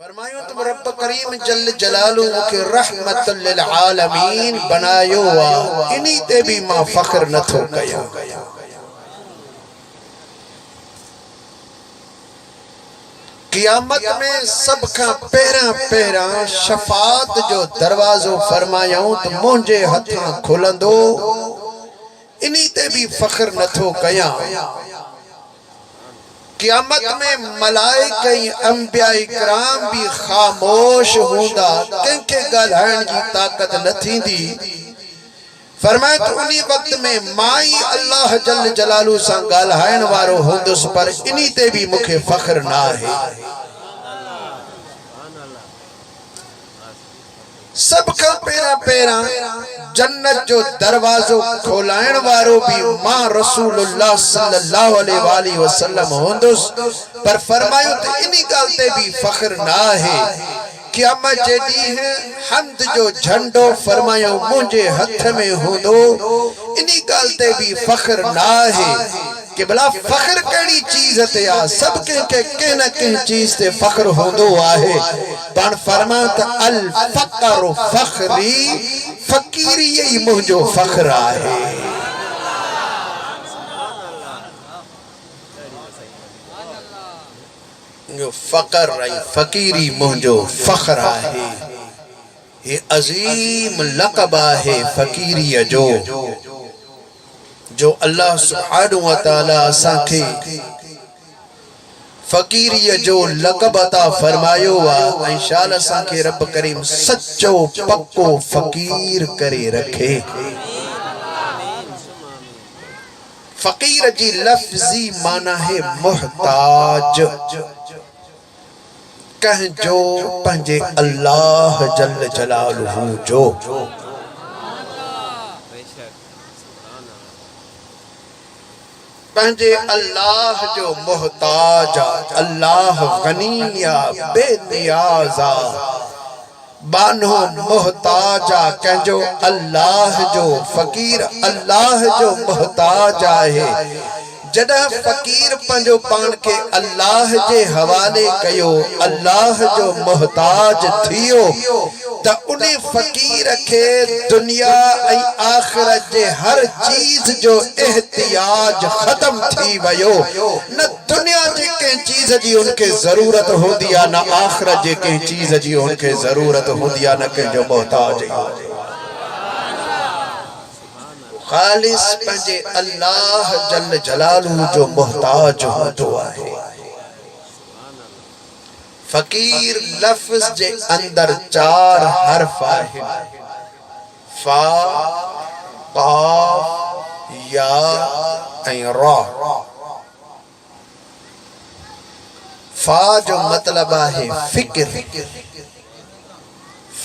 फरमायो तुम रब करीम जल जलालू के रहमतुल लिल आलमीन बनायो वा इन्हीं ते भी मां फख्र न थो कया। क़यामत में सब का पहरा पहरा शफात जो दरवाजो फरमायाऊं तो मुंहिंजे हथां खुलंदो इन्हीं ते भी फख्र न थो कया। क़यामत में मलाइका अंबिया इकराम भी खामोश होंदा कंहिंखे ॻाल्हाइण जी ताक़त न थींदी। फरमाए तो उन्हीं वक्त में माई अल्लाह जल जलालू सां ॻाल्हाइण वारो हूंदुसि पर इन्हीं ते भी मूंखे फख्र न आहे। सब खां पहिरां पहिरां जन्नत जो दरवाजो खोलाइण वारो भी मां रसूलुल्लाह सल्लल्लाहु अलैहि वसल्लम हूंदुसि पर फरमायो तो इन्हीं ॻाल्हि ते भी फख्र न आहे। क़यामत जे ॾींहुं हम्द जो झंडो फरमायो मुंहिंजे हथ में हूंदो इन्हीं ॻाल्हि ते भी फख्र न आहे कि भला फख्र कहिड़ी चीज ते आ। सब कंहिंखे कंहिं न कंहिं चीज ते फख्र हूंदो आहे। पाण फरमायो त अल फक़्रु फख्री फ़कीरी ही मुंहिंजो फख्र आहे। जो फकर रही फकीरी मुंहिंजो फख्र आहे। ये अजीम लक़ब आहे फकीरी जो अल्लाह सुब्हानहु व तआला असांखे फकीरी जो लक़ब अता फरमायो आ। इंशाअल्लाह असांखे रब करीम सच्चो पक्को फकीर करे रखे। फकीर जी लफ्जी माना है मोहताज कह जो पंजे अल्लाह जल जलालहू जो पंजे अल्लाह जो मोहताज अल्लाह गनिया बेनियाजा बानो मोहताजा कंजो अल्लाह जो फकीर अल्लाह जो मोहताज आहे। जॾहिं फकीर पंहिंजो पान के अल्लाह जे हवाले कयो अल्लाह जो मोहताज थियो त उन फकीर के दुनिया ऐं आखिरत जे हर चीज जो एहतियाज खत्म थी वयो। न दुनिया जे कंहिं चीज जी उनके जरूरत होंदी आ न आखिरत जे कंहिं चीज जी उनके जरूरत होंदी आ न कंहिंजो मोहताज। खालिस पंजे अल्लाह जल जलालहू जो मोहताज होंदो आहे। फकीर लफ्ज जे अंदर चार हर्फ आहिनि फा काफ या ऐं रा। फा जो मतलब आहे फिक्र।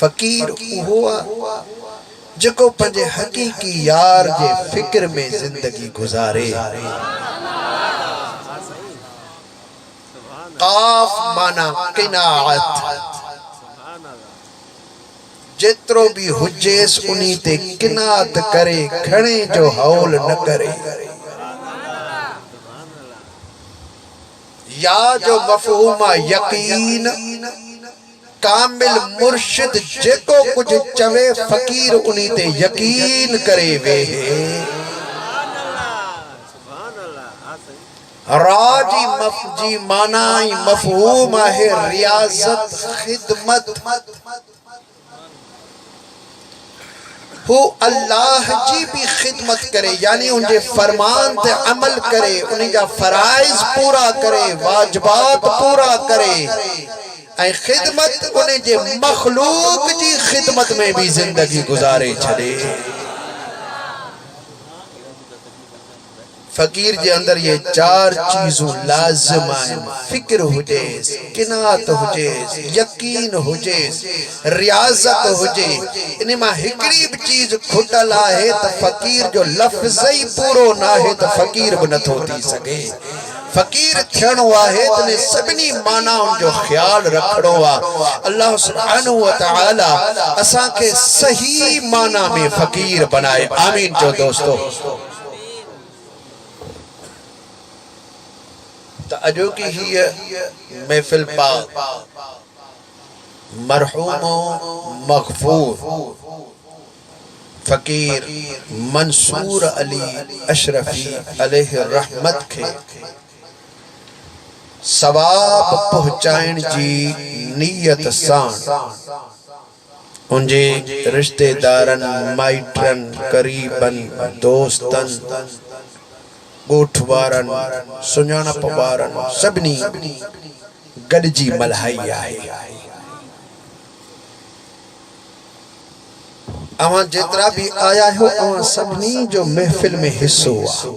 फकीर उहो जो पंजे हकीकी यार जे फिक्र में जिंदगी गुजारे। काफ माना किनाअत जेतरो भी हुजेस उन्हीं ते किनात करे खणे जो हौल न करे। या जो मफहूम यकीन कामिल मुर्शिद जेको कुछ चवे फकीर उन्हीं ते यकीन करे वे। राजी मफजी मानाई मफहूम है रियाजत खिदमत। वो अल्लाह जी भी खिदमत करे यानी उनके फरमान ते अमल करे उन्हीं जा फराइज पूरा करे वाजिबात पूरा करे ऐं खिदमत उन्हें जे मखलूक जी खिदमत में भी जिंदगी गुजारे छड़े। फकीर जे अंदर ये चार चीजों लाजिम आहिनि। फिक्र हुजेस किनात हुजेस यकीन हुजेस रियाजत हुजे। इन मां हिकड़ी भी चीज खुटल आहे त फकीर जो लफ्ज़ ही पूरो ना है त फकीर भी नथो थी सके। फकीर थियणो आहे तने सभिनी मानाउनि जो ख्याल रखणो आहे। अल्लाह सुब्हानहु व तआला असांखे सही माना में फकीर बनाए। आमीन जो दोस्तों। तो अजो की ही महफिल पाक मरहूमो मगफूर फ़कीर मंसूर अली अशरफी अलैहि रहमत के सवाब पहुँचाइण जी नीयत सां उनजे रिश्तेदारन माइटरन करीबन दोस्तन ॻोठ वारन सुञाणप वारन सभिनी गॾिजी मल्हाई आहे। अवां जेतिरा भी आया हो अवां सभिनी जो महफिल में हिस्सो आहे।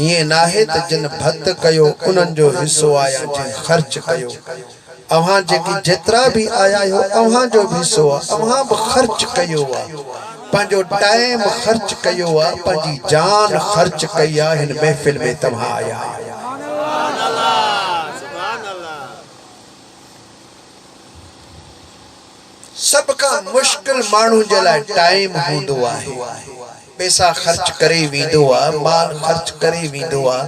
ये नाहे त जिन भत कयो उन्हनि जो हिस्सो आया जिन ख़र्च कयो। अवां जेकी जेतिरा भी आया हो अवां जो भी हिस्सो आहे। अवां भी ख़र्च कयो आहे, पंहिंजो टाइम ख़र्च कयो आहे, पंहिंजी जान ख़र्च कई आहे हिन महफिल में तव्हां आया आहियो। सब का मुश्किल मानू जे लाइ टाइम हूंदो आहे। पैसा खर्च करे वींदो आहे, माल खर्च करे वींदो आहे,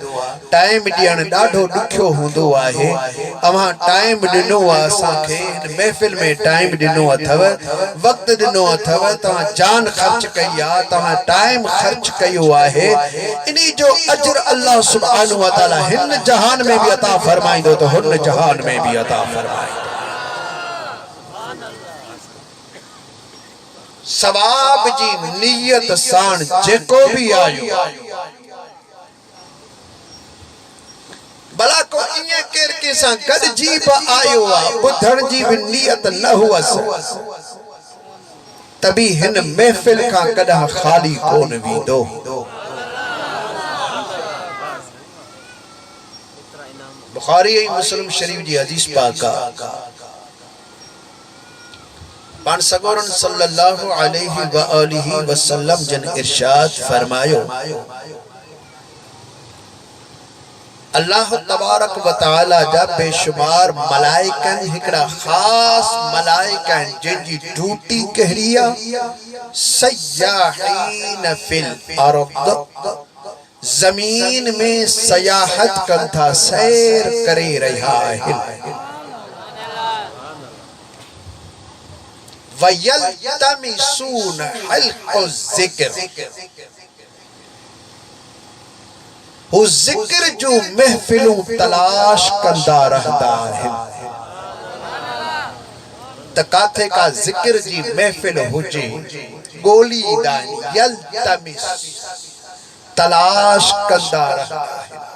टाइम ॾियण ॾाढो ॾुखियो हूंदो आहे। अवां टाइम ॾिनो आहे असांखे हिन महफ़िल में, टाइम ॾिनो अथव, वक़्त ॾिनो अथव, तव्हां जान ख़र्च कई आहे, तव्हां टाइम ख़र्च कयो आहे। इन्ही जो अजर अल्लाह सुब्हानहु व तआला हिन जहान में भी अता फरमाईंदो त हुन जहान में भी अता फरमाईंदो। सवाब जी नियत साण जेको भी आयो, भला को इएं केर कंहिंसां गॾिजी बि आयो आहे, ॿुधण जी भी नियत न हुअसि, तभी हिन महफ़िल खां कॾहिं ख़ाली कोन वींदो। बुखारी ऐं मुस्लिम शरीफ जी हदीस पाक आहे। पान सगोरन सल्लल्लाहु अलैहि व आलिहि वसल्लम जन इरशाद फरमायो, अल्लाह तबारक व तआला जा बेशुमार मलाइकन हिकड़ा खास मलाइकन जिनजी ड्यूटी कहिड़ी आहे, सयाहीन फिल अर्द, जमीन में सयाहत कन था, सैर करे रहा है। वयल्तमिसून हल्क़ु ज़िक्र, वो जिक्र जो महफिलों तलाश कंदा रहंदा आहिनि। त काथे का जिक्र जी महफिल हुजे, गोली दानी यल्तमिस तलाश कंदा रहंदा आहिनि।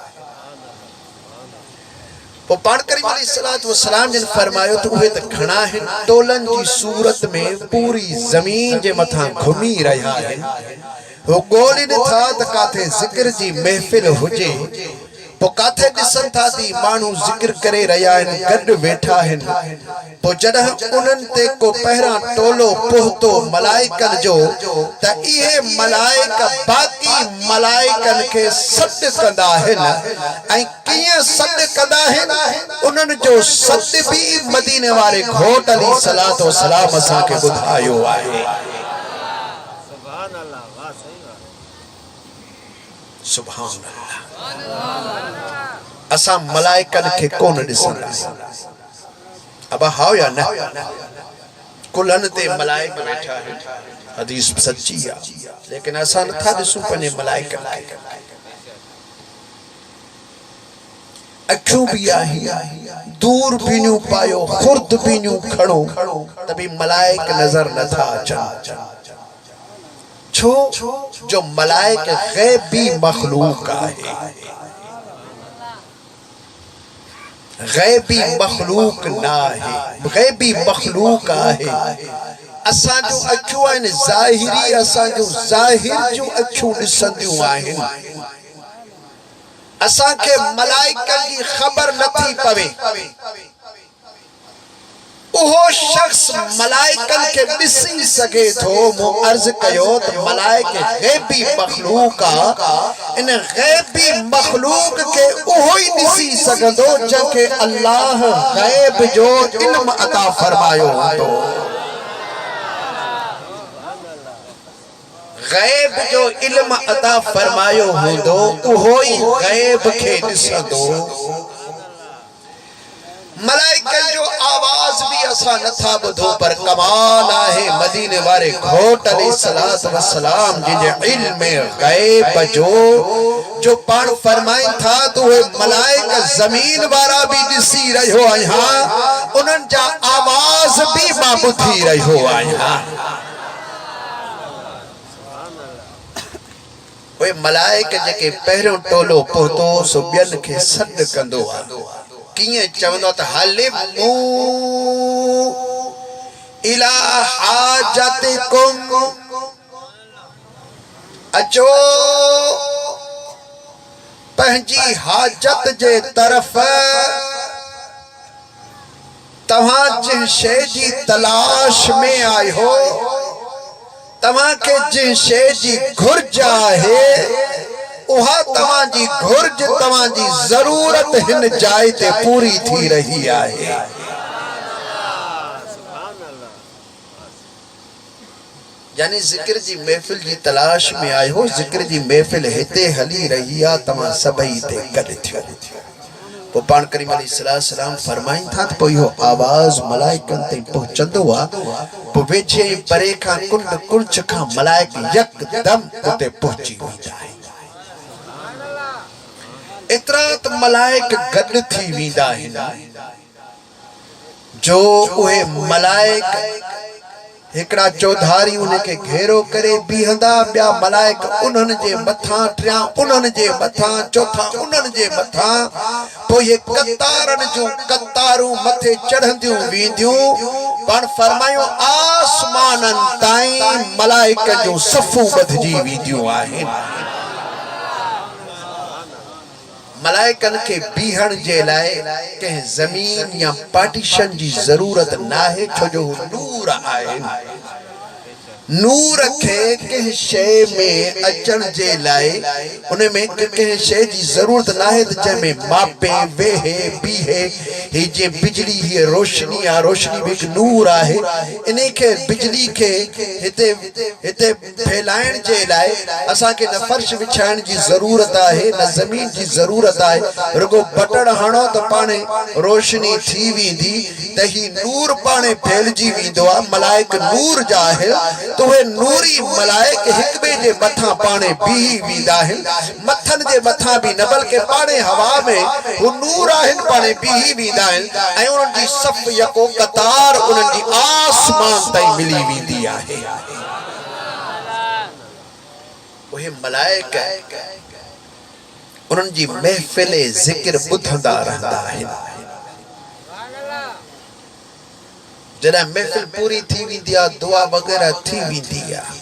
वो पाण करीम अलैहिस्सलातु वस्सलाम जिन फरमायो तो उहे त घणा आहिनि, टोलन जी सूरत में पूरी जमीन जे मथां घुमी रहिया आहिनि। वो गोली नथा त काथे जिक्र जी महफिल हुजे, पो काथे ॾिसन था ती माण्हू जिक्र करे रहिया आहिनि, गॾु वेठा आहिनि। पो जॾहिं उन्हनि ते को पहिरां टोलो पहुतो मलाइकन जो, त इहे मलाइक बाक़ी मलाइकन खे सॾु कंदा आहिनि। ऐं कीअं सॾु कंदा आहिनि, उन्हनि जो सॾु भी मदीने वारे घोट अलैहिस्सलातु वस्सलाम असांखे ॿुधायो आहे। सुभान अल्लाह। असां मलाइकन खे कोन ॾिसंदा, अब हाओ या न, कुलनि ते मलाइक वेठा आहिनि, हदीस सच्ची आहे, लेकिन असां नथा ॾिसूं पंहिंजे मलाइकन खे। अखियूं भी आहिनि, दूरबीनियूं पायो, खुर्दबीनियूं खणो, तभी मलाइक नज़र नथा अचनि। छो जो मलाइक गैबी मखलूक आहे, गैबी मखलूक ना है, गैबी मखलूक आहे। असां जो अखियूं आहिनि ज़ाहिरी, असां जो ज़ाहिर जो अखियूं ॾिसंदियूं आहिनि। असां खे मलाइकन जी ख़बर नथी पवे। उहो शख्स मलाइकन के ॾिसी सके थो। मूं अर्ज़ कयो त मलाइक गैबी मखलूक आहे, इन गैबी मखलूक के उहो ही ॾिसी सघंदो जंहिंखे अल्लाह गैब जो इल्म अता फरमायो हूंदो। गैब जो इल्म अता फरमायो हूंदो, उहो ही गैब खे ॾिसंदो। मलाइकन जो आवाज भी असा नथा बुधो पर कमाल है मदीने वाले घोट अलैहिस्सलातु वस्सलाम जिने इल्म गैब जो पाण फरमाई था तो वे मलाइका जमीन वाला भी दिसी रहो आया उनन जा आवाज भी मां बुधी रहो आया वे मलाइका जेके पहिरों टोलो पहुतो सो बियन के सद कंदो आ किए चवंदो त हलिमू इला हाजतिकुम अचो पंहिंजी हाजत जे तरफ तव्हां जिन शे जी तलाश में आयो तव्हां के जिन शे जी घुर्ज आहे उहा तव्हां जी घुर्ज तव्हां जी जरूरत हिन जाइ ते पूरी थी रही आहे यानी जिक्र जी महफिल जी तलाश में आयो जिक्र जी महफिल हिते हली रही आ तव्हां सभई ते गॾु थियो पो पाण करीम अलैहिस्सलाम फरमाइन था तो यो आवाज मलाइकन ते पहुंचंदो आ पो वेझे परे खां कुंड कुंच खां मलाइक यकदम उते पहुंची वेंदा आहिनि इतरा त मलाइक गॾु थी वेंदा आहिनि जो उहे मलाइक हिकड़ा चौधारी उनके घेरो करे बीहंदा बिया मलाइक उन्हन जे मथा ट्रिया उन्हन जे मथा चौथा उन्हन जे मथा तो ये कतारन जो कतारू मथे चढ़ंदियूं वींदियूं पण फरमायो आसमानन ताईं मलाइक जो सफ़ू बधजी वींदियूं आहिनि मलाइकन के बीहण जे लाए के जमीन या पार्टीशन जी जरूरत ना है छो जो नूर आए नूर के के शे में अचन जे लाए उन में के शे जी जरूरत ना है जे में मापे वेहे बीहे हे जे बिजली ही रोशनी आ रोशनी भी एक नूर आहे इने के बिजली के हिते हिते फैलाइण जे लाए असा के न फर्श बिछाइण जी जरूरत आहे न जमीन जी जरूरत आहे रुगो बटन हणो तो पाने रोशनी थी वींदी त ही नूर पाने फैलजी वींदो आ मलाइक नूर जा आहे तो वे नूरी मलाइक हिक बे जे मथा पाने बीही वींदा आहिनि मथन जे मथा भी न बल्कि पाने हवा में वो नूर आहिनि पाने बीही वींदा आहिनि ऐं उन्हनि जी सफ़ यको कतार उन्हनि जी आसमान ताईं मिली वेंदी आहे उहे मलाइक उन्हनि जी महफिल ज़िक्र ॿुधंदा रहंदा आहिनि जॾहिं महफिल पूरी थी वेंदी आहे दुआ वग़ैरह थी वेंदी आहे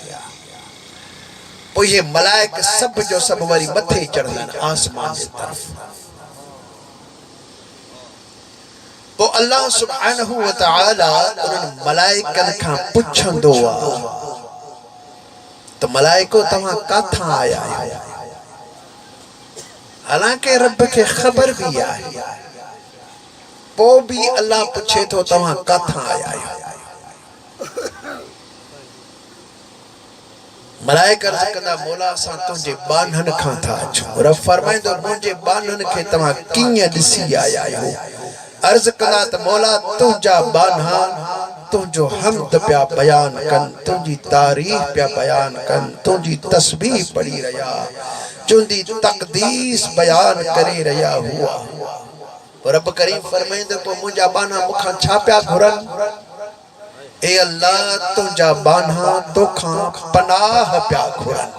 पोइ ये मलाइक सब जो सब वरी मथे चढ़ंदा आहिनि आसमान जे तरफ़ पोइ अल्लाह सुब्हानहू व तआला उन्हनि मलाइकनि खां पुछंदो आहे त मलाइको तव्हां काथां आया आहियो हालांकि रब खे ख़बर भी आहे पो भी अल्लाह पूछे तो तव्हां काथां आया आहियो मलाइक अर्ज़ कंदा मौला असां तुंहिंजे बानहन खां था अचूं रब फरमाईंदो मुंहिंजे बानहन खे तव्हां कीअं ॾिसी आया आहियो अर्ज़ कंदा त मौला तुंहिंजा बानहा तुंहिंजो हम्द पिया बयान कनि तुंहिंजी तारीफ़ पिया बयान कनि तुंहिंजी तस्बीह पढ़ी रहिया तुंहिंजी तक़दीस बयान करे रहिया हुआ रब करीम फरमाईंदो पोइ मुंहिंजा बाना मूंखां छा पिया घुरनि ए अल्लाह तुंहिंजा बाना तोखां पनाह पिया घुरनि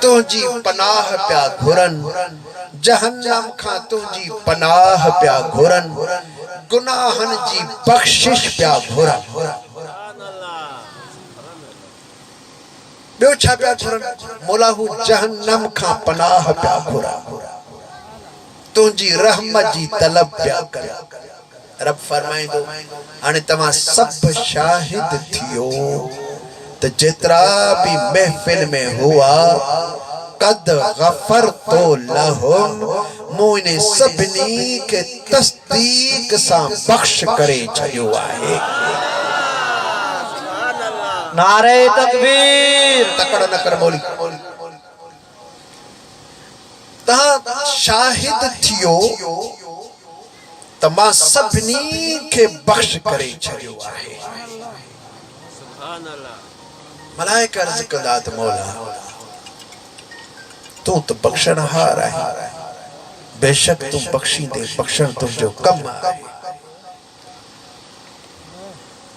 तुंहिंजी पनाह पिया घुरनि जहन्नम खां तुंहिंजी पनाह पिया घुरनि गुनाहनि जी बख़्शिश पिया घुरनि ॿियो छा पिया घुरनि मौला हू जहन्नम खां पनाह पिया घुरनि तुंहिंजी रहमत जी तलब पिया करे रब फरमाईंदो हाणे तव्हां सभु शाहिद थियो त जेतिरा भी महफिल में हुआ कद गफरतो लहुम मूं इन सभिनी के तस्दीक सां बख्श करे छॾियो आहे नारे तकबीर तकड़ न कर मौली तहां शाहिद थियो तमा सभिनी के बख्श करे छड़ियो आहे। मलाइका अर्ज़ कंदा त मौला तू तो बख्शणहार आहे, बेशक तू बख्शींदे, बख्शण तुंहिंजो कम आहे।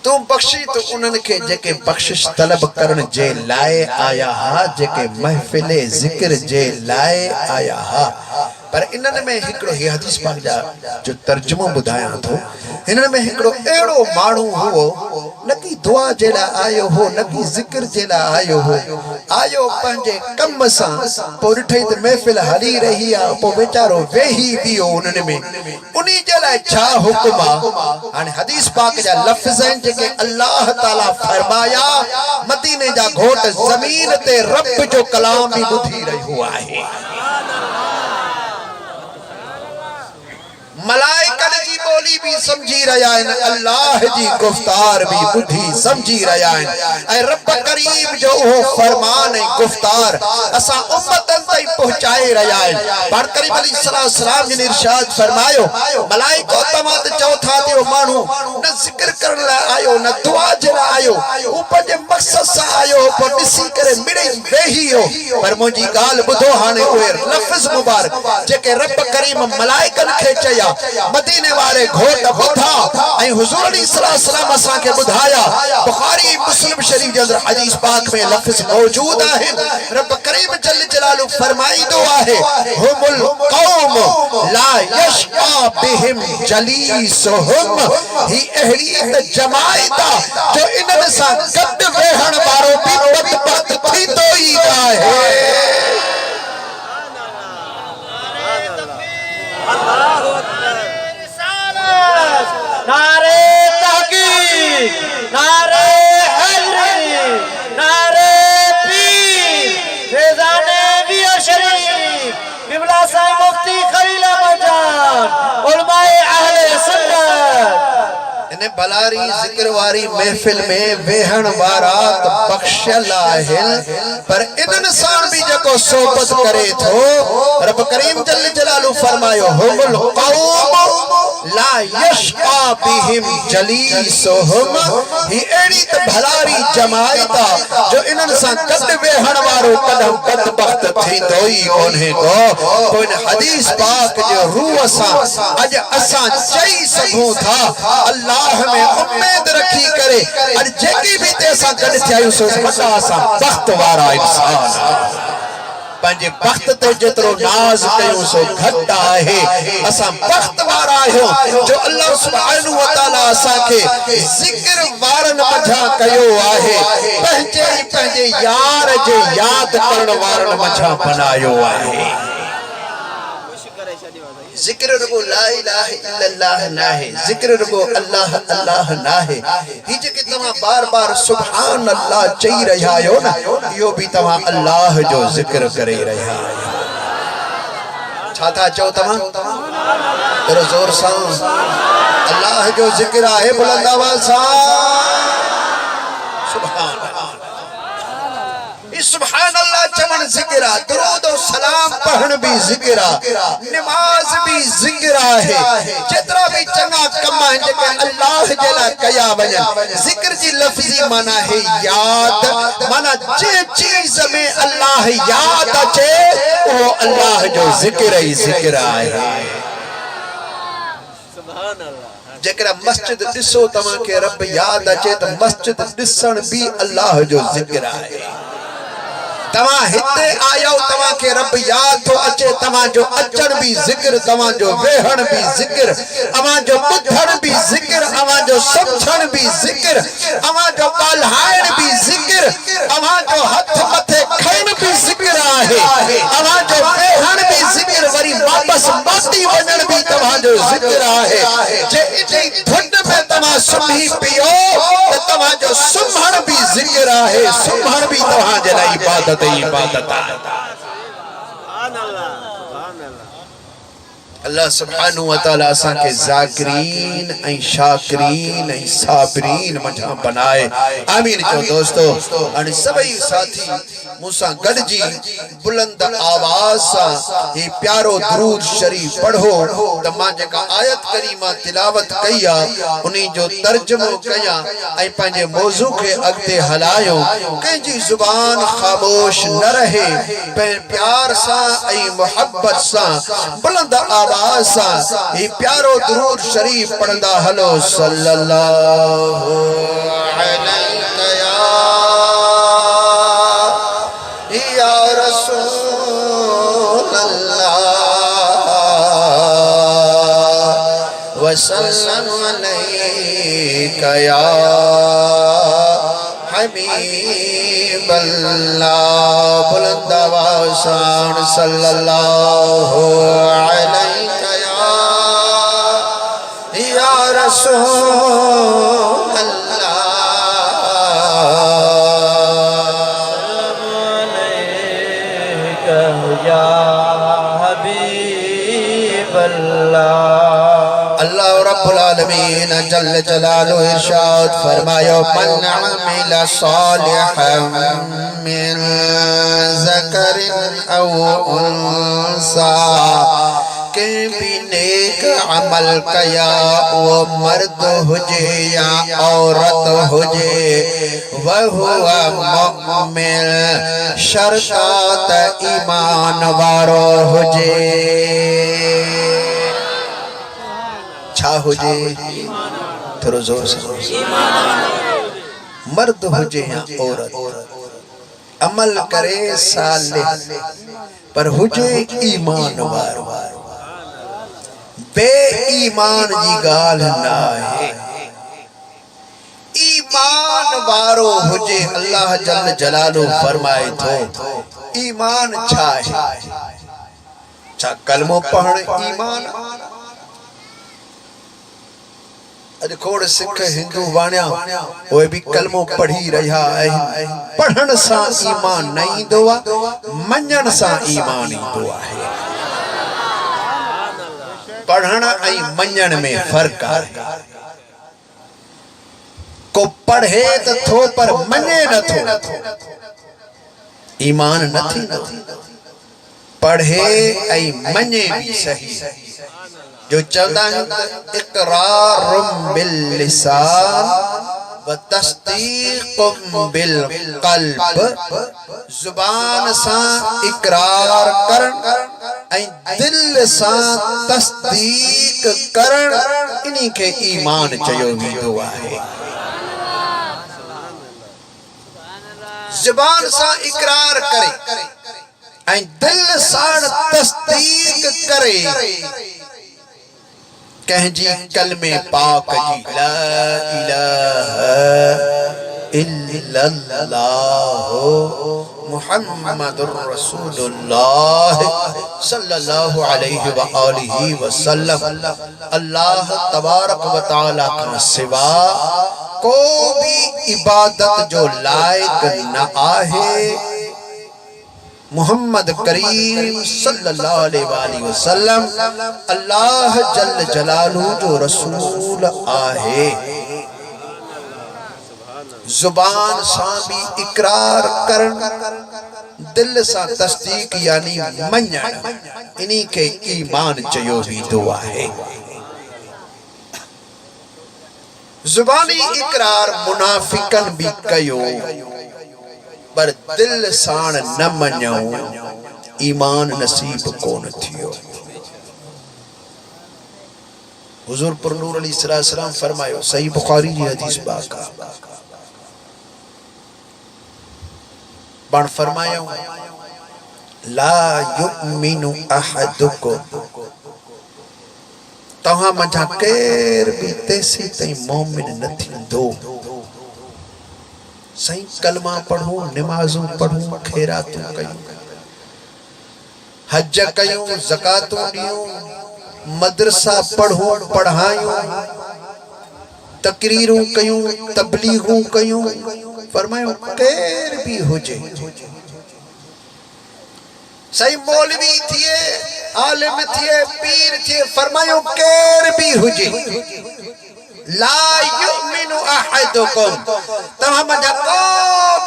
तू बख्शी तो उन्हनि खे जेके बख्शिश तलब करण जे लाइ आया हा, जेके महफिल ज़िक्र जे लाइ आया हा। पर इन्हनि में हिकिड़ो ही हदीस पाक जा जो तर्जुमो ॿुधायां थो, हिननि में हिकिड़ो अहिड़ो माण्हू हुओ न कि दुआ जे लाइ आयो हो, न कि ज़िक्र जे लाइ आयो हो, आयो पंहिंजे कम सां। पोइ ॾिठई त महफ़िल हली रही आहे, पोइ वीचारो वेही वियो उन्हनि में, उन्ही जे लाइ छा हुकुम आहे। हाणे हदीस पाक जा लफ़्ज़ आहिनि जेके अल्लाह ताला फरमाया, मदीने जा घोट ज़मीन ते रब जो कलाम बि ॿुधी रहियो आहे, मलाइकनि जी ॿोली भी समझी रहा है, अल्लाह जी गुफ्तार भी ॿुधी समझी रहा है। ऐं रब करीम जो वो फरमान है गुफ्तार असा उम्मतन ताईं पहुंचाए रहा है। पाण करीम अलैहिस्सलाम ने इरशाद फरमायो, मलाइको तव्हां त चओ था त वो माण्हू न ज़िक्र करण लाइ आयो, न दुआ जे लाइ आयो, वो पंहिंजे मक़सद सां आयो, पोइ ॾिसी करे मिड़ई वेही हो। पर मुंहिंजी ॻाल्हि ॿुधो, हाणे उहे लफ़्ज़ मुबारक जेके रब करीम मलाइकनि खे चया, मदीने वाले घोट ॿुधा ऐं हुज़ूर अलैहिस्सलाम असां खे ॿुधाया। बुखारी मुस्लिम शरीफ जे अंदर हदीस पाक में लफ़्ज़ मौजूद आहे। रब करीम जल जलालु फरमाईंदो आहे, हुमुल कौम ला यशका बिहिम जलीसुहुम, ही अहिड़ी त जमायत जो इन्हनि सां गॾु वेहण वारो बि बदबख्त थींदो ई आहे। नारे तहकीक, नारे हैदरी, नारे पीर, फैज़ाने बिया शरीफ, क़िबला साईं मुफ्ती खलील अहमद जान, उलमाए अहले सुन्नत। इन्हें भलारी ज़िक्र वारी महफिल में वेहण वारा त बख्शल आहिनि, पर इन्हनि सां भी जेको सोबत करे थो, रब करीम जल जलालु फरमायो, हुमुल कौम ला यशका बिहिम जलीसुहुम, ही अहिड़ी त भलारी जमायत जो इन्हनि सां गॾु वेहण वारो कदम बदबख्त थींदो ई कोन्हे को। पोइ इन हदीस पाक जे रूह सां अॼु असां चई सघूं था, अल्लाह में उम्मीद रखी करे अॼु जेकी भी ते असां गॾु थिया आहियूं सो वॾा असां बख़्त वारा इंसान। पंहिंजे बख़्त ते जेतिरो नाज़ कयूं सो घटि आहे। असां बख़्त वारा आहियूं जो अल्लाह सुब्हानहू व तआला असां खे ज़िक्र वारनि मझां कयो आहे, पंहिंजे यार जे यादि करण वारनि मझां बनायो आहे। ज़िक्र रुगो ला इलाहा इल्लल्लाह ना है, ज़िक्र रुगो अल्लाह अल्लाह ना है। ही जेके तव्हां बार बार सुभान अल्लाह चई रहिया आहियो न, इहो भी तव्हां अल्लाह जो ज़िक्र करे रहिया आहियो। छा था चओ तव्हां? तेरो ज़ोर सां अल्लाह जो ज़िक्र आहे, बुलंद आवाज़ सां सुभान अल्लाह। सुभान अल्लाह चवण ज़िक्र आहे, दुरूद और सलाम पढ़ण भी ज़िक्र आहे, नमाज भी ज़िक्र आहे। जेतिरा भी चङा कम आहिनि जेके अल्लाह जे लाइ कया वञनि, ज़िक्र जी लफ़्ज़ी माना है याद, माना जे चीज़ में अल्लाह याद अचे वो अल्लाह जो ज़िक्र ही ज़िक्र आहे। जेकरा मस्जिद ॾिसो तव्हां खे रब याद अचे त मस्जिद ॾिसण भी अल्लाह जो ज़िक्र आहे। तव्हां हिते आयो, तव्हां खे रब याद तो अचे, तव्हां जो अचण भी ज़िक्र, तव्हां जो वेहण भी ज़िक्र, तव्हां जो ॿुधण भी ज़िक्र, तव्हां जो सम्झण भी ज़िक्र, तव्हां जो ॻाल्हाइण भी ज़िक्र, तव्हां जो हथ मथे खणण भी ज़िक्र आहे, तव्हां जो वेहण भी ज़िक्र, वरी वापस मोटी वञण भी तव्हां जो ज़िक्र आहे। जे इन्ही धुन में तव्हां सुम्ही पियो त तव्हां जो सुम्हण भी ज़िक्र आहे, सुम्हण भी तव्हां जे लाइ इबादत इबादत आहे। अल्लाह सुब्हानहू व तआला असां के ज़ाकिरीन ऐं शाकिरीन ऐं साबिरीन मझां बनाए। आमीन चओ दोस्तों। हाणे सभई साथी मूसा गडजी बुलंद आवाज सा ये प्यारो दुरूद शरीफ पढ़ो त मां जेका आयत करीमा तिलावत कया उन्हीं जो तर्जुमो कया ऐ पंहिंजे मौजू के अगते हलायो कंहिंजी जुबान खामोश न रहे प्यार सा ऐ मोहब्बत सा बुलंद आवाज सा ये प्यारो दुरूद शरीफ पढ़ंदा हलो सल्लल्लाहु अलैहि या रसूल अल्लाह वसल्लम अलैका या हबीब अल्लाह बुलंद आवाज़ सल्लल्लाहु अलैका या रसूल अल्लाह या हबीब अल्लाह। अल्लाह रब्बुल आलमीन जल्ल जलालुहु इरशाद फरमायो मन अमिल सालिहन मिन ज़करिन औ उन्सा के भी नेक अमल कया वो मर्द हुजे या औरत हुजे वहुआ मुमिन शर्त ईमान वारो हुजे छा हुजे थोरो जोर से मर्द हुजे या औरत अमल करे सालिह पर हुजे ईमान वारो बेईमान जी गाल ना है ईमान वारो हुजे अल्लाह जल जलालु फरमाए थो ईमान छा है छा कलमो पढ़ण ईमान अज खोड़ सिख हिंदू वाणिया ओए भी कलमो पढ़ी रहा है पढ़ण सा ईमान न ईंदो आ मञण सा ईमान ईंदो आहे पढ़ण ऐं मञण में फर्क आहे को पढ़े त थो पर मञे नथो ईमान नथी पढ़े ऐं मञे भी सही जो चवंदा इक़रारुम बिल लिसान व तस्दीक़ुम बिल क़ल्ब जुबान सा इकरार करन ऐं दिल सा तस्दीक करन इन्हीं के ईमान चयो वेंदो आहे जुबान सा इकरार करे ऐं दिल सा तस्दीक करे कहजी कलमे पाक जी ला इलाहा इल्लल्लाह मुहम्मदुर रसूलुल्लाह सल्लल्लाहु अलैहि व आलिहि वसल्लम अल्लाह तबारक व तआला का सिवा को भी इबादत जो लायक न आहे मुहम्मद करीम सल्लल्लाहु अलैहि वसल्लम अल्लाह जल्ल जलालहू जो रसूल आहे जुबान सा भी इकरार करन दिल सा तस्दीक यानी मञण इन्हीं के ईमान चयो वेंदो आहे जुबानी इकरार मुनाफिकन भी कयो पर दिल साण न मञो ईमान नसीब कोन थियो हुजूर पर नूर अलैहिस्सलाम फरमायो सही बुखारी जी हदीस बाका बण फरमायो ला युमिनु अहदुकुम तहां मजा केर भी तेसी तई मोमिन न थिंदो सही कलमा पढ़ूं नमाजूं पढ़ूं खैरातूं कयूं हज कयूं ज़कातूं दियूं मदरसा पढ़ूं पढ़ायूं तकरीरूं कयूं तबलीगूं कयूं फरमायो केर भी हुजे सही मौलवी थिए आलिम थिए पीर थिए फरमायो केर भी हुजे ला युमिनु अहदुकुम तहां मजा को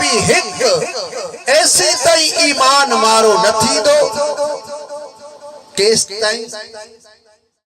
भी हिक ऐसी तई ईमान मारो न थींदो केस ताईं